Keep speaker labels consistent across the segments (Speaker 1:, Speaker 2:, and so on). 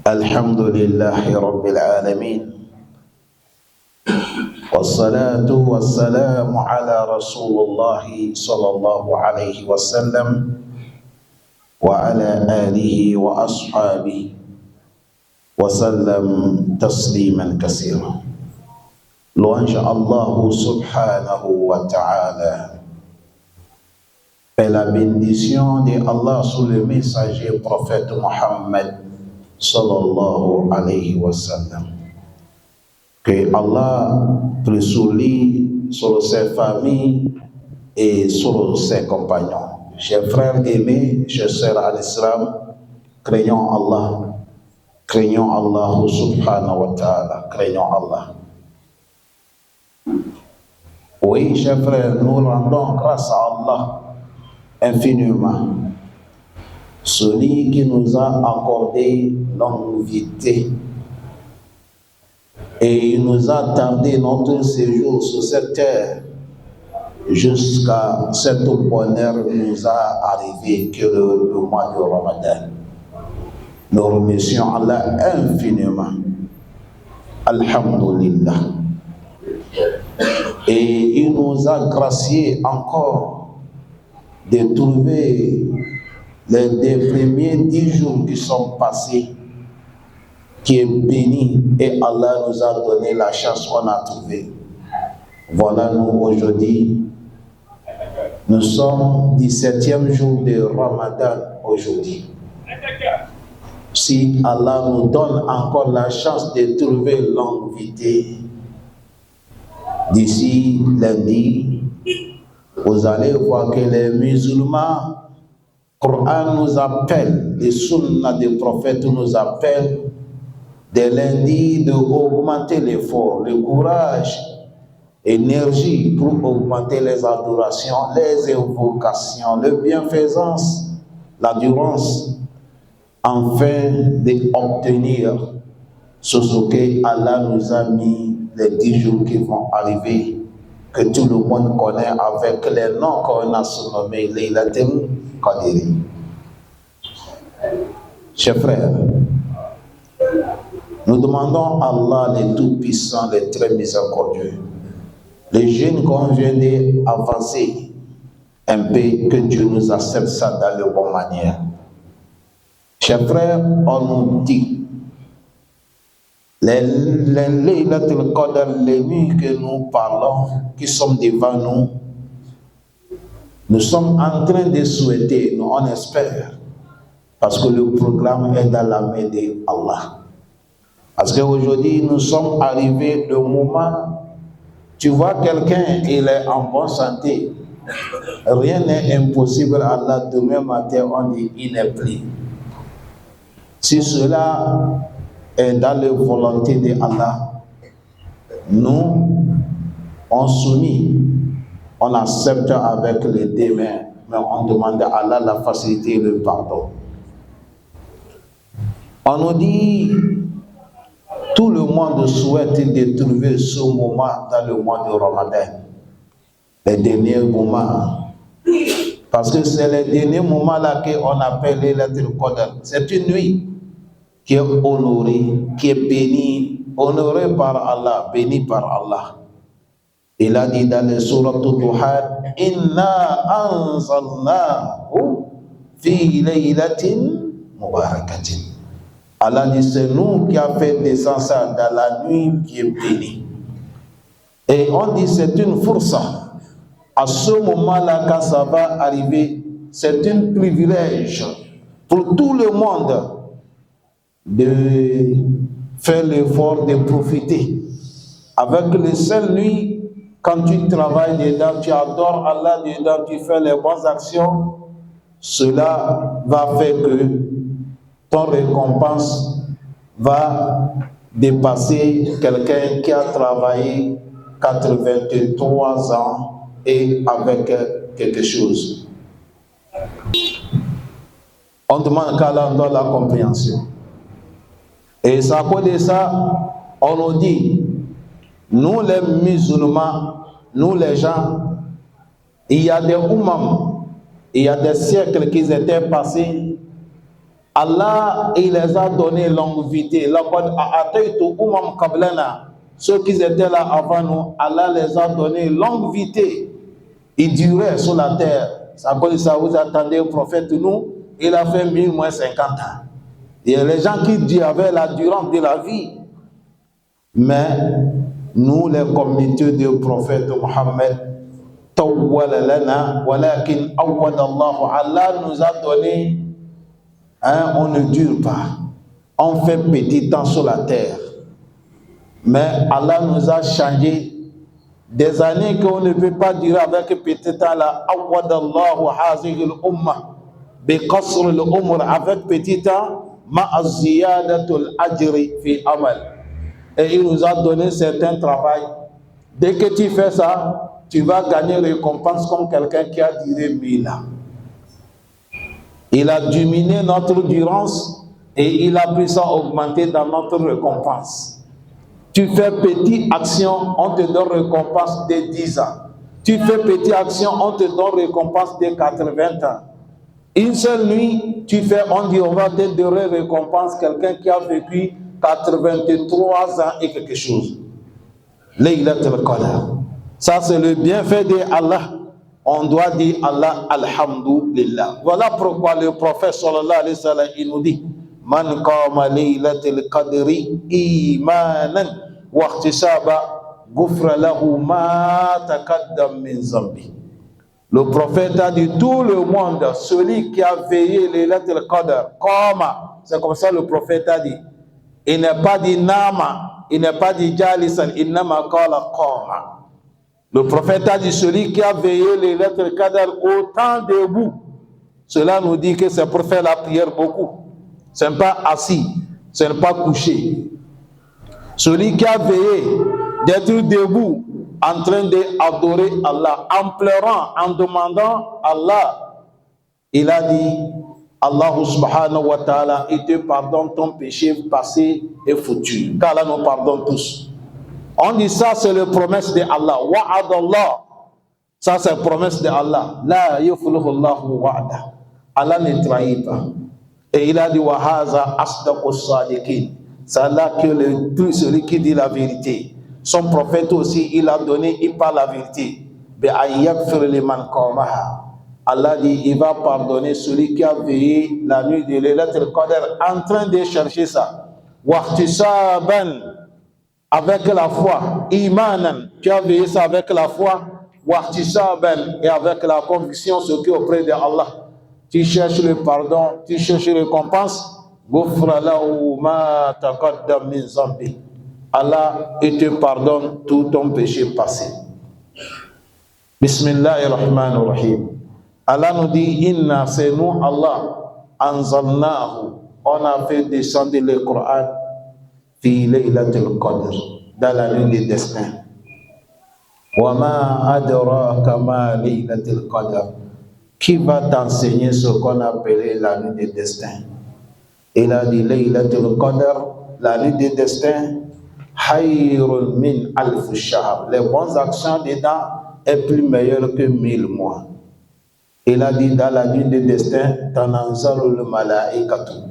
Speaker 1: الحمد لله رب العالمين والصلاة والسلام على رسول الله صلى الله عليه وسلم وعلى آله وأصحابه وسلم تسليما كثيرا. Louange à Allah subhanahu wa ta'ala. Et la bénédiction de Allah sur le messager prophète Mohammed sallallahu alayhi wa sallam. Que Allah sur lui, sur ses familles et sur ses compagnons. Chers frères aimés, chers sœurs à l'islam, craignons Allah subhanahu wa ta'ala, craignons Allah. Oui, chers frères, nous rendons grâce à Allah infiniment. Celui qui nous a accordé longue vie et il nous a tardé notre séjour sur cette terre jusqu'à cet bonheur nous a arrivé que le mois de Ramadan. Nous remercions Allah infiniment. Alhamdulillah. Et il nous a gracié encore de trouver les premiers 10 jours qui sont passés, qui est béni, et Allah nous a donné la chance qu'on a trouvé. Voilà, nous aujourd'hui, nous sommes 17e jour de Ramadan aujourd'hui. Si Allah nous donne encore la chance de trouver longue vie, d'ici lundi, vous allez voir que les musulmans, le Coran nous appelle, les sunnas des prophètes nous appellent dès lundi d'augmenter l'effort, le courage, l'énergie pour augmenter les adorations, les invocations, la bienfaisance, l'endurance, afin d'obtenir ce que Allah nous a mis les 10 jours qui vont arriver, que tout le monde connaît avec les noms qu'on a surnommés Laylatul Qadr. Chers frères, nous demandons à Allah le Tout-Puissant, le Très Miséricordieux, les jeunes qu'on vient d'avancer un peu, que Dieu nous accepte ça dans la bonne manière. Chers frères, on nous dit les Laylatul Qadr, les nuits que nous parlons, qui sont devant nous, nous sommes en train de souhaiter, nous on espère, parce que le programme est dans la main d'Allah. Parce qu'aujourd'hui, nous sommes arrivés le moment, tu vois quelqu'un, il est en bonne santé, rien n'est impossible à Allah. Demain matin, on dit, il n'est plus. Si cela est dans la volonté d'Allah, nous, on soumet, on accepte avec les deux mains, mais on demande à Allah la facilité et le pardon. On nous dit, tout le monde souhaite de trouver ce moment dans le mois de Ramadan, les derniers moments, parce que c'est les derniers moments là qu'on appelle les Laylatul Qadr. C'est une nuit qui est honorée, qui est bénie, honorée par Allah, bénie par Allah. Il a dit dans le sourate Duha, Inna anzalnahu fi laylatin mubarakatin. Allah dit, c'est nous qui avons fait descendre ça dans la nuit qui est bénie. Et on dit, c'est une force. À ce moment-là, quand ça va arriver, c'est un privilège pour tout le monde de faire l'effort de profiter. Avec les seules nuits, quand tu travailles dedans, tu adores Allah dedans, tu fais les bonnes actions, cela va faire que ton récompense va dépasser quelqu'un qui a travaillé 83 ans et avec quelque chose. On demande qu'à Allah donne la compréhension. Et c'est à cause de ça, on nous dit, nous les musulmans, nous les gens, il y a des umam, il y a des siècles qui étaient passés Allah, il les a donné longévité. Ceux qui étaient là avant nous, Allah les a donné longévité. Ils duraient sur la terre. Ça veut dire ça, vous attendez un prophète, nous, il a fait 1050 ans. Il y a les gens qui avaient la durance de la vie. Mais nous, les communautés du prophète Mohammed, Allah nous a donné, on ne dure pas. On fait petit temps sur la terre. Mais Allah nous a changé des années qu'on ne peut pas durer avec petit temps là. Avec petit temps, et il nous a donné certains travail. Dès que tu fais ça, tu vas gagner récompense comme quelqu'un qui a duré 1000 ans. Il a diminué notre durance et il a pris ça augmenter dans notre récompense. Tu fais petite action, on te donne récompense de 10 ans. Tu fais petite action, on te donne récompense de 80 ans. Une seule nuit, tu fais, on dit, on va te donner récompense quelqu'un qui a vécu 83 ans et quelque chose. Laylatul Qadr. Ça, c'est le bienfait de Allah. On doit dire Allah, alhamdulillah. Voilà pourquoi le prophète sallallahu alayhi wa sallam, il nous dit, Man qama laylatul qadri imanan wa ihtisaba ghufra lahu ma taqaddam min zambi. Le prophète a dit, tout le monde, celui qui a veillé laylatul qadr, qama, c'est comme ça le prophète a dit. Il n'est pas dit nama, il n'est pas dit jalisan, il n'a pas qala qama. Le prophète a dit, celui qui a veillé les lettres qadr autant debout. Cela nous dit que c'est pour faire la prière beaucoup. Ce n'est pas assis, ce n'est pas couché. Celui qui a veillé d'être debout en train d'adorer Allah, en pleurant, en demandant Allah, il a dit, Allah subhanahu wa ta'ala, il te pardonne ton péché passé et futur. Car Allah nous pardonne tous. On dit ça, c'est la promesse de Allah. Wa'adallah. Ça, c'est la promesse de Allah. La yuflihu Allahu wa'ada. Allah ne trahit pas. Et il a dit, wa haza asdaqus sadiqin. C'est là que celui qui dit la vérité. Son prophète aussi, il a donné, il parle la vérité. Bi'ayyakfir liman qamaha. Allah dit, il va pardonner celui qui a veillé la nuit de Laylatul Qadr en train de chercher ça. Wahtisaban. Avec la foi, imanan, tu as veillé ça avec la foi, wahtisaban, et avec la conviction, ce qui est auprès de Allah. Tu cherches le pardon, tu cherches la récompense. Ghufra lahu ma taqaddam min zambi. Allah, il te pardonne tout ton péché passé. Bismillahirrahmanirrahim. Allah nous dit, inna, c'est nous, Allah, anzalnahu, on a fait descendre le Coran. Fi laylatul qadr, dans la nuit des destins. Wa ma adraka ma laylatul qadr. Qui va t'enseigner ce qu'on appelait la nuit des destins? Il a dit laylatul qadr, la nuit des destins, hayrun min alf shahr. Les bonnes actions dedans est plus meilleure que 1000 mois. Il a dit dans la nuit des destins, tanazalul malaikatu.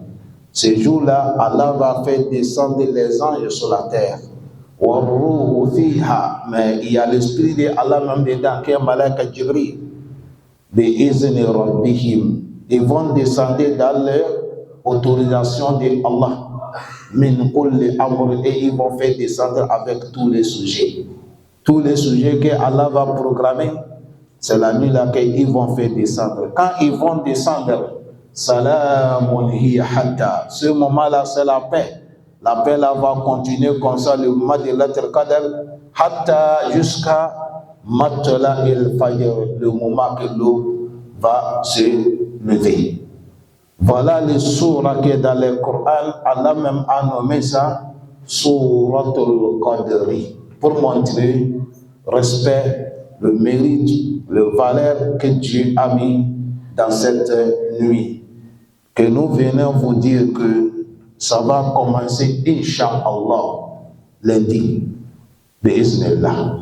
Speaker 1: Ce jour-là, Allah va faire descendre les anges sur la terre. Mais il y a l'esprit de Allah même dedans, qui est Malaika Jibril. Ils vont descendre dans leur autorisation de Allah. Et ils vont faire descendre avec tous les sujets. Tous les sujets que Allah va programmer, c'est la nuit là qu'ils vont faire descendre. Quand ils vont descendre, Salamun hiya hatta. Ce moment-là, c'est la paix. La paix là va continuer comme ça, le moment de Laylatul Qadr, hatta jusqu'à matla el-fajr, le moment que l'eau va se lever. Voilà les sourates qui est dans le Coran. Allah même a nommé ça Souratul Qadri, pour montrer respect, le mérite, le valeur que Dieu a mis dans cette nuit. Que nous venons vous dire que ça va commencer, Inch'Allah, lundi, bi'iznillah.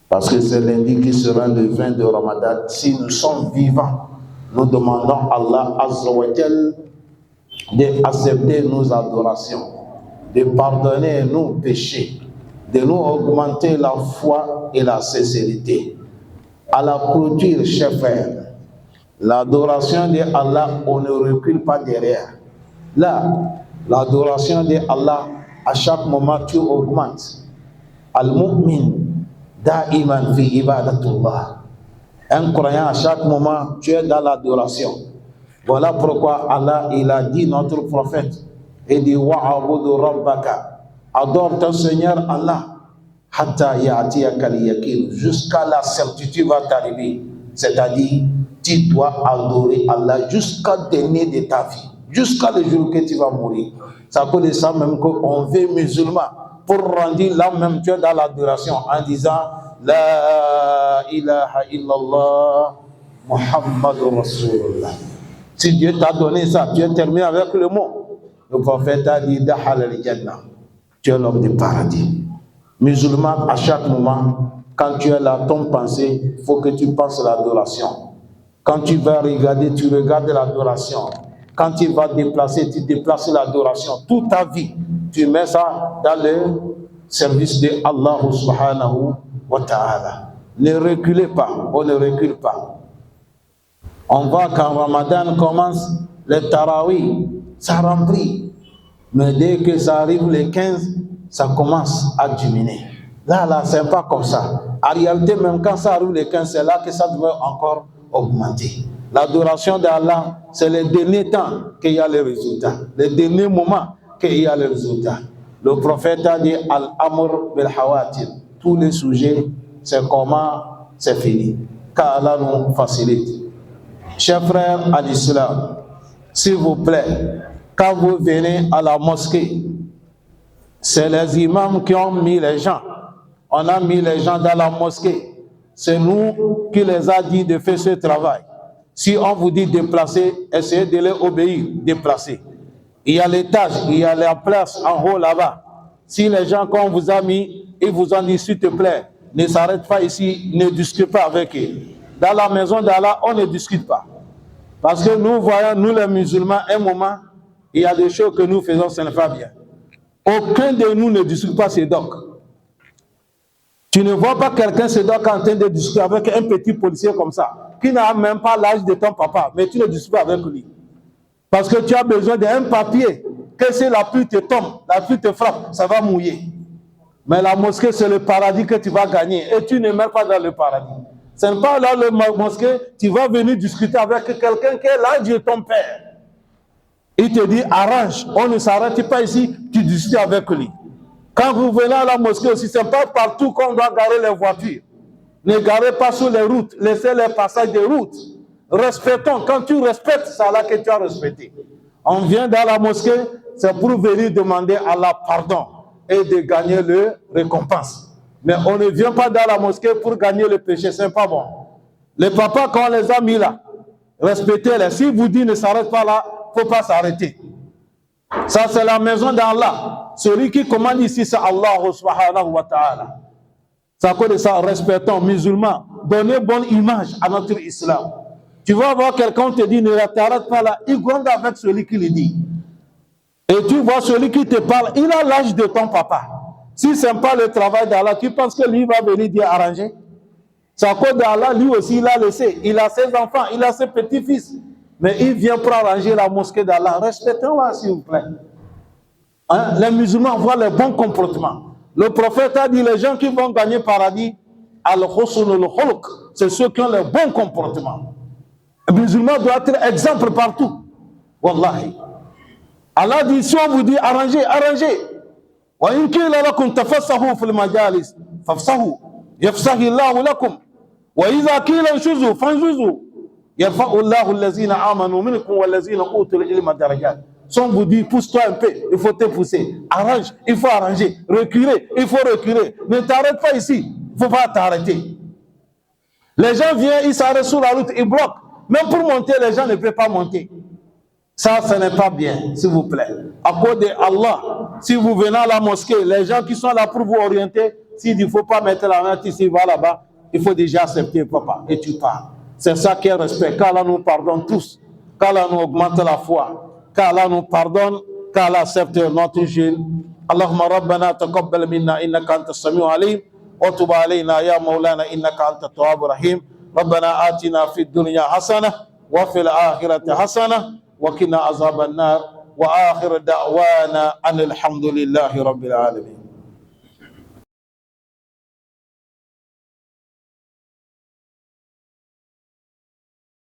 Speaker 1: Parce que c'est lundi qui sera le 20 de Ramadan. Si nous sommes vivants, nous demandons à Allah Azza wa Jal d'accepter nos adorations, de pardonner nos péchés, de nous augmenter la foi et la sincérité. À la clôture, chers frères, l'adoration de Allah, on ne recule pas derrière. Là, l'adoration de Allah, à chaque moment, tu augmentes. Al-Mu'min, da'iman fi ibadatullah. Un croyant, à chaque moment, tu es dans l'adoration. Voilà pourquoi Allah, il a dit, notre prophète, il dit, wa'abudu rabbaka, adore ton Seigneur Allah, hatta ya'tiyaka al-yaqin, jusqu'à la certitude va t'arriver. C'est-à-dire, tu dois adorer Allah jusqu'à dernier de ta vie, jusqu'à le jour que tu vas mourir. Ça cause de ça même qu'on veut musulman, pour rendre là même tu es dans l'adoration, en disant, la ilaha illallah, Muhammadur Rasulullah. Si Dieu t'a donné ça, tu es terminé avec le mot. Le prophète a dit, Dahal al-Jannah, tu es l'homme du paradis. Musulman, à chaque moment, quand tu es là, ton pensée, il faut que tu penses à l'adoration. Quand tu vas regarder, tu regardes l'adoration. Quand tu vas déplacer, tu déplaces l'adoration. Toute ta vie, tu mets ça dans le service de Allah subhanahu wa ta'ala. Ne reculez pas, on ne recule pas. On voit quand Ramadan commence, le tarawih, ça remplit. Mais dès que ça arrive les 15, ça commence à diminuer. Là, c'est pas comme ça. En réalité, même quand ça arrive les 15, c'est là que ça doit encore augmenter. L'adoration d'Allah, c'est le dernier temps qu'il y a les résultats. Le dernier moment qu'il y a les résultats. Le prophète a dit, Al-Amr bil-Hawatir. Tous les sujets, c'est comment c'est fini. Qu'Allah nous facilite. Chers frères à l'islam, s'il vous plaît, quand vous venez à la mosquée, c'est les imams qui ont mis les gens. On a mis les gens dans la mosquée. C'est nous qui les a dit de faire ce travail. Si on vous dit déplacer, essayez de les obéir, déplacer. Il y a l'étage, il y a la place en haut là-bas. Si les gens qu'on vous a mis, ils vous ont dit s'il te plaît, ne s'arrête pas ici, ne discute pas avec eux. Dans la maison d'Allah, on ne discute pas. Parce que nous voyons, nous les musulmans, un moment, il y a des choses que nous faisons, ce n'est pas bien. Aucun de nous ne discute pas ses docs. Tu ne vois pas quelqu'un se doc en train de discuter avec un petit policier comme ça, qui n'a même pas l'âge de ton papa, mais tu ne discutes pas avec lui. Parce que tu as besoin d'un papier, que si la pluie te tombe, la pluie te frappe, ça va mouiller. Mais la mosquée, c'est le paradis que tu vas gagner, et tu ne meurs pas dans le paradis. Ce n'est pas là le mosquée, tu vas venir discuter avec quelqu'un qui est l'âge de ton père. Il te dit, arrange, on ne s'arrête pas ici, tu discutes avec lui. Quand vous venez à la mosquée aussi, ce n'est pas partout qu'on doit garer les voitures. Ne garez pas sur les routes, laissez les passages des routes. Respectons, quand tu respectes, c'est là que tu as respecté. On vient dans la mosquée, c'est pour venir demander à Allah pardon et de gagner le récompense. Mais on ne vient pas dans la mosquée pour gagner le péché, ce n'est pas bon. Les papas, quand on les a mis là, respectez-les. Si vous dites ne s'arrête pas là, il ne faut pas s'arrêter. Ça, c'est la maison d'Allah. Celui qui commande ici, c'est Allah subhanahu wa ta'ala. Ça cause de ça, respectons, musulmans, donnez bonne image à notre islam. Tu vas voir quelqu'un te dit, ne t'arrête pas là, il gronde avec celui qui le dit. Et tu vois celui qui te parle, il a l'âge de ton papa. Si ce n'est pas le travail d'Allah, tu penses que lui va venir dire arranger? Ça cause d'Allah, lui aussi, il a laissé. Il a ses enfants, il a ses petits-fils. Mais il vient pour arranger la mosquée d'Allah. Respectons-la, s'il vous plaît. Hein? Les musulmans voient les bons comportements. Le prophète a dit, les gens qui vont gagner paradis, al-husnul khuluq, c'est ceux qui ont les bons comportements. Les musulmans doivent être exemple partout. Wallahi. Allah dit, si on vous dit arrangez, arrangez. Wa in qila lakum tafassahu fil majalis fafsahu yafsahu Allahu lakum. Wa idha qila inshuzu fanshuzu yarfa'u Allahu allazina amanu minkum wallazina utul ilma darajat. Si on vous dit pousse-toi un peu, il faut te pousser. Arrange, il faut arranger. Reculer, il faut reculer. Ne t'arrête pas ici, il ne faut pas t'arrêter. Les gens viennent, ils s'arrêtent sur la route, ils bloquent. Même pour monter, les gens ne peuvent pas monter. Ça, ce n'est pas bien, s'il vous plaît. À cause de Allah, si vous venez à la mosquée, les gens qui sont là pour vous orienter, s'il ne faut pas mettre la main ici, va là-bas, il faut déjà accepter, papa, et tu pars. C'est ça qui est respect. Qu'Allah nous pardonne tous. Qu'Allah nous augmente la foi. qu'Allah nous pardonne, qu'Allah accepte notre jeûne. Allahumma rabbana taqabbal minna innaka antas samiu alim wa tub alayna ya maulana innaka antat tawwabur rahim. Rabbana atina fid dunya hasanah wa fil akhirati hasanah wa qina azaban nar wa akhir da'wana anil hamdulillahi rabbil alamin.